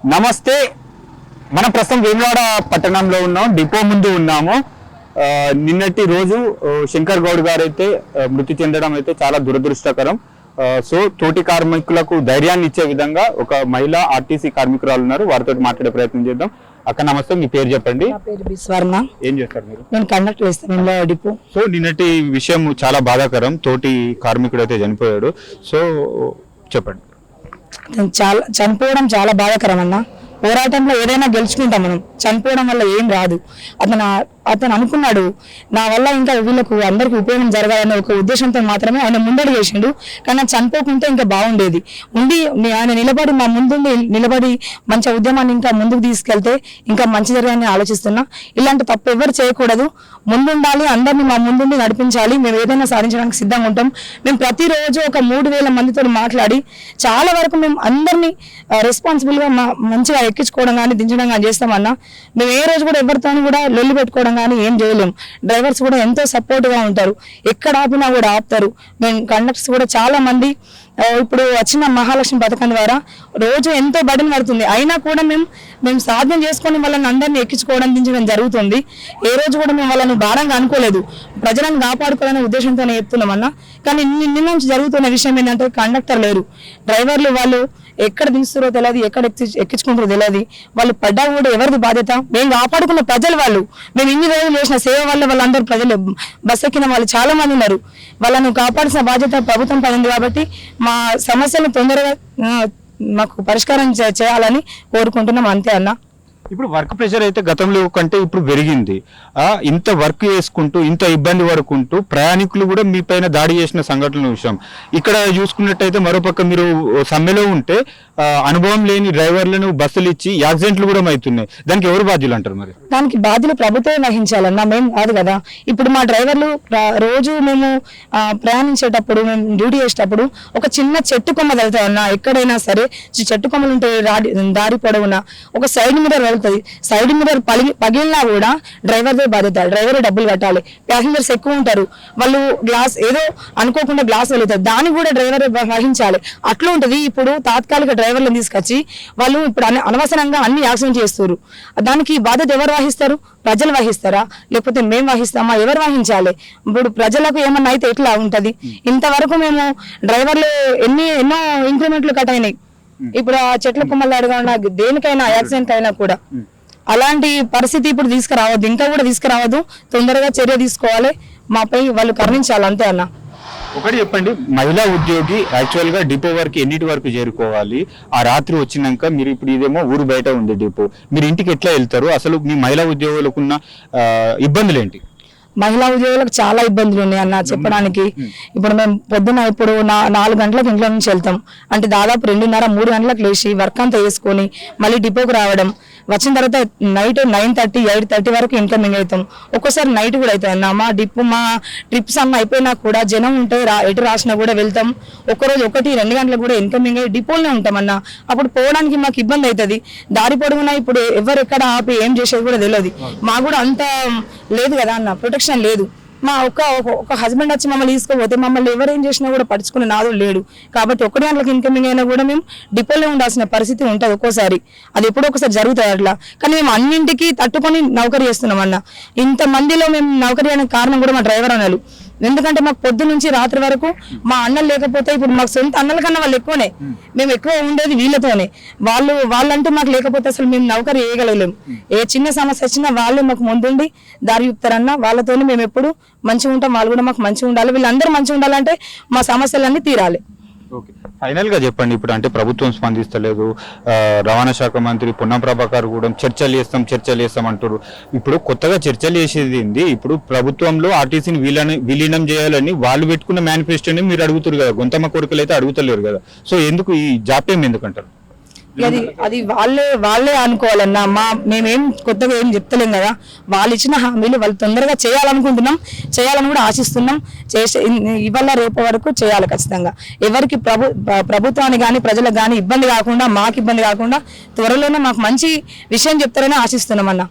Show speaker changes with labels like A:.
A: నమస్తే. మన ప్రస్తుతం వేములవాడ పట్టణంలో ఉన్నాం, డిపో ముందు ఉన్నాము. నిన్నటి రోజు శంకర్ గౌడ్ గారు అయితే మృతి చెందడం అయితే చాలా దురదృష్టకరం. సో తోటి కార్మికులకు ధైర్యాన్ని ఇచ్చే విధంగా ఒక మహిళా ఆర్టీసీ కార్మికురాలు ఉన్నారు, వారితో మాట్లాడే ప్రయత్నం చేద్దాం. అక్క నమస్తే, మీ పేరు చెప్పండి. ఏం చేస్తారు మీరు?
B: నేను కండక్టర్ చేస్తాను డిపో.
A: సో నిన్నటి విషయం చాలా బాధాకరం, తోటి కార్మికుడు అయితే చనిపోయాడు. సో చెప్పండి.
B: చనిపోవడం చాలా బాధాకరం అన్న. పోరాటంలో ఏదైనా గెలుచుకుంటాం మనం, చనిపోవడం వల్ల ఏం రాదు. అతను అనుకున్నాడు నా వల్ల ఇంకా వీళ్ళకు అందరికి ఉపయోగం జరగాలనే ఒక ఉద్దేశంతో మాత్రమే ఆయన ముందడుగు వేసిండు. కానీ చనిపోకుంటే ఇంకా బాగుండేది. ఆయన నిలబడి మా ముందుండి నిలబడి మంచి ఉద్యమాన్ని ఇంకా ముందుకు తీసుకెళ్తే ఇంకా మంచి జరగాలని ఆలోచిస్తున్నా. ఇలాంటి తప్పు ఎవరు చేయకూడదు, ముందుండాలి, అందరినీ మా ముందుండి నడిపించాలి. మేము ఏదైనా సాధించడానికి సిద్ధంగా ఉంటాం. మేము ప్రతిరోజు ఒక 3000 మందితో మాట్లాడి చాలా వరకు మేము అందరినీ రెస్పాన్సిబుల్గా మంచిగా ఎక్కించుకోవడం కానీ దించడం కానీ చేస్తామన్నా. మేము ఏ రోజు కూడా ఎవరితో కూడా లొల్లి పెట్టుకోవడం కానీ ఏం చేయలేము. డ్రైవర్స్ కూడా ఎంతో సపోర్ట్గా ఉంటారు, ఎక్కడ ఆపినా కూడా ఆపుతారు. మేము కండక్టర్స్ కూడా చాలా మంది ఇప్పుడు వచ్చిన మహాలక్ష్మి పథకం ద్వారా రోజు ఎంతో బడిని పడుతుంది, అయినా కూడా మేము సాధన చేసుకొని వాళ్ళని అందరినీ ఎక్కించుకోవడం దించడం జరుగుతుంది. ఏ రోజు కూడా మేము వాళ్ళని భారంగా అనుకోలేదు, ప్రజలను కాపాడుకోవాలనే ఉద్దేశంతోనే చెప్తున్నామన్నా. కానీ నిన్న నుంచి జరుగుతున్న విషయం ఏంటంటే కండక్టర్ లేరు, డ్రైవర్లు వాళ్ళు ఎక్కడ దించుతారో తెలియదు, ఎక్కడ ఎక్కించుకుంటారో తెలియదు. వాళ్ళు పడ్డా కూడా ఎవరిది బాధ్యత? మేము కాపాడుకున్న ప్రజలు వాళ్ళు. మేము ఇన్ని రోజులు చేసిన సేవ వల్ల వాళ్ళందరూ ప్రజలు బస్ ఎక్కిన వాళ్ళు చాలా మంది ఉన్నారు. వాళ్ళను కాపాడాల్సిన బాధ్యత ప్రభుత్వం పడింది. కాబట్టి మా సమస్యలను తొందరగా మాకు పరిష్కారం చేయాలని కోరుకుంటున్నాం, అంతే అన్న.
A: ఇప్పుడు వర్క్ ప్రెషర్ అయితే గతంలో కంటే ఇప్పుడు పెరిగింది. ఇంత వర్క్ చేసుకుంటూ ఇంత ఇబ్బంది పడుకుంటూ ప్రయాణికులు కూడా మీ పైన దాడి చేసిన సంఘటనల విషయం ఇక్కడ చూసుకున్నట్టయితే, మరోపక్క మీరు సమ్మెలో ఉంటే అనుభవం లేని డ్రైవర్లను బస్సులు ఇచ్చి యాక్సిడెంట్లు కూడా అవుతున్నాయి. దానికి ఎవరు బాధ్యులు అంటారు? మరి
B: దానికి బాధ్యులు ప్రభుత్వం వహించాలన్నా, మేము కాదు కదా. ఇప్పుడు మా డ్రైవర్లు రోజు మేము ప్రయాణించేటప్పుడు, మేము డ్యూటీ చేసేటప్పుడు ఒక చిన్న చెట్టు కొమ్మ తగులుతామన్నా. ఎక్కడైనా సరే చెట్టు కొమ్మలు ఉంటే దారి పొడవునా ఒక సైడ్ మిర్రర్ వెళ్తుంది, సైడ్ మిర్రర్ పగిలినా కూడా డ్రైవర్దే బాధ్యత, డ్రైవర్ డబ్బులు కట్టాలి. ప్యాసింజర్స్ ఎక్కువ ఉంటారు, వాళ్ళు గ్లాస్ ఏదో అనుకోకుండా గ్లాస్ వెళ్తారు, దాన్ని కూడా డ్రైవర్ వహించాలి. అట్లా ఉంటుంది. ఇప్పుడు తాత్కాలిక డ్రైవర్లను తీసుకొచ్చి వాళ్ళు ఇప్పుడు అనవసరంగా అన్ని యాక్సిడెంట్ చేస్తారు. దానికి బాధ్యత ఎవరు వహిస్తారు? ప్రజలు వహిస్తారా, లేకపోతే మేము వహిస్తామా? ఎవరు వహించాలి? ఇప్పుడు ప్రజలకు ఏమన్నా అయితే ఎట్లా ఉంటది? ఇంతవరకు మేము డ్రైవర్లు ఎన్నో ఇంక్రిమెంట్లు కట్ అయినాయి. ఇప్పుడు ఆ చెట్ల కొమ్మలు అడగకుండా దేనికైనా యాక్సిడెంట్ అయినా కూడా అలాంటి పరిస్థితి ఇప్పుడు తీసుకురావద్దు, ఇంకా కూడా తీసుకురావద్దు. తొందరగా చర్య తీసుకోవాలి, మాపై వాళ్ళు కరుణించాలి, అంతే అన్న.
A: ఒకటి చెప్పండి, మహిళా ఉద్యోగి యాక్చువల్ గా డిపో వరకు ఎన్నిటి వరకు చేరుకోవాలి? ఆ రాత్రి వచ్చినాక మీరు ఇప్పుడు ఇదేమో ఊరు బయట ఉంది డిపో, మీరు ఇంటికి ఎట్లా వెళ్తారు? అసలు మీ మహిళా ఉద్యోగులకు ఉన్న ఇబ్బందులు ఏంటి?
B: మహిళా ఉద్యోగులకు చాలా ఇబ్బందులు ఉన్నాయి అన్న చెప్పడానికి. ఇప్పుడు మేము పొద్దున ఇప్పుడు 4 గంటలకు ఇంట్లో నుంచి వెళ్తాం అంటే దాదాపు 2:30-3 గంటలకు లేచి వర్క్ అంతా వేసుకొని మళ్ళీ డిపోకి రావడం. వచ్చిన తర్వాత నైట్ 9:30, 8:30 వరకు ఇన్కమింగ్ అవుతాం. ఒక్కోసారి నైట్ కూడా అవుతాయి అన్న. మా ట్రిప్స్ అన్న అయిపోయినా కూడా జనం ఉంటే ఎటు రాసినా కూడా వెళ్తాం. ఒక్కరోజు 1-2 గంటలకు కూడా ఇన్కమింగ్ అయ్యి డిపోలోనే ఉంటాం అన్న. అప్పుడు పోవడానికి మాకు ఇబ్బంది అవుతుంది. దారి పొడుగునా ఇప్పుడు ఎవరు ఎక్కడ ఆపి ఏం చేసేది కూడా తెలియదు. మాకు కూడా అంత లేదు కదా అన్న, ప్రొటెక్షన్ లేదు. మా ఒక హస్బెండ్ వచ్చి మమ్మల్ని తీసుకోపోతే మమ్మల్ని ఎవరేం చేసినా కూడా పడుచుకునే నాదుడు లేడు. కాబట్టి 1 గంటలకు ఇన్కమింగ్ అయినా కూడా మేము డిపోలో ఉండాల్సిన పరిస్థితి ఉంటుంది ఒక్కోసారి. అది ఎప్పుడో ఒకసారి జరుగుతుంది అట్లా. కానీ మేము అన్నింటికి తట్టుకొని నౌకరీ చేస్తున్నాం అన్న. ఇంతమందిలో మేము నౌకరీ చేయడానికి కారణం కూడా మా డ్రైవర్ అన్నలు. ఎందుకంటే మాకు పొద్దు నుంచి రాత్రి వరకు మా అన్నలు లేకపోతే, ఇప్పుడు మాకు సొంత అన్నల కన్నా వాళ్ళు ఎక్కువనే, మేము ఎక్కువ ఉండేది వీళ్ళతోనే. వాళ్ళంటూ మాకు లేకపోతే అసలు మేము నౌకరీ చేయగలలేము. ఏ చిన్న సమస్య వచ్చినా వాళ్ళే మాకు ముందుండి దారి చూపుతారన్న. వాళ్ళతోనే మేము ఎప్పుడు మంచిగా ఉంటాం, వాళ్ళు కూడా మాకు మంచిగా ఉండాలి. వీళ్ళందరూ మంచిగా ఉండాలంటే మా సమస్యలన్నీ తీరాలి.
A: ఓకే, ఫైనల్ గా చెప్పండి. ఇప్పుడు అంటే ప్రభుత్వం స్పందిస్తలేదు, రవాణా శాఖ మంత్రి పొన్నం ప్రభాకర్ కూడా చర్చలు చేస్తాం అంటారు. ఇప్పుడు కొత్తగా చర్చలు చేసేది ఏంది? ఇప్పుడు ప్రభుత్వంలో ఆర్టీసీని విలీనం చేయాలని వాళ్ళు పెట్టుకున్న మేనిఫెస్టోని మీరు అడుగుతారు కదా, గొంతమ్మ కోరికలు అయితే అడుగుతలేరు కదా. సో ఎందుకు ఈ జాప్యం ఎందుకంటారు?
B: అది వాళ్ళే అనుకోవాలన్నా. మేమేం కొత్తగా ఏం చెప్తలేం కదా. వాళ్ళు ఇచ్చిన హామీలు వాళ్ళు తొందరగా చేయాలనుకుంటున్నాం, చేయాలని కూడా ఆశిస్తున్నాం. ఇవాళ రేపు వరకు చేయాలి ఖచ్చితంగా. ఎవరికి ప్రభుత్వానికి కానీ ప్రజలకు కానీ ఇబ్బంది కాకుండా, మాకు ఇబ్బంది కాకుండా త్వరలోనే మాకు మంచి విషయం చెప్తారని ఆశిస్తున్నాం అన్న.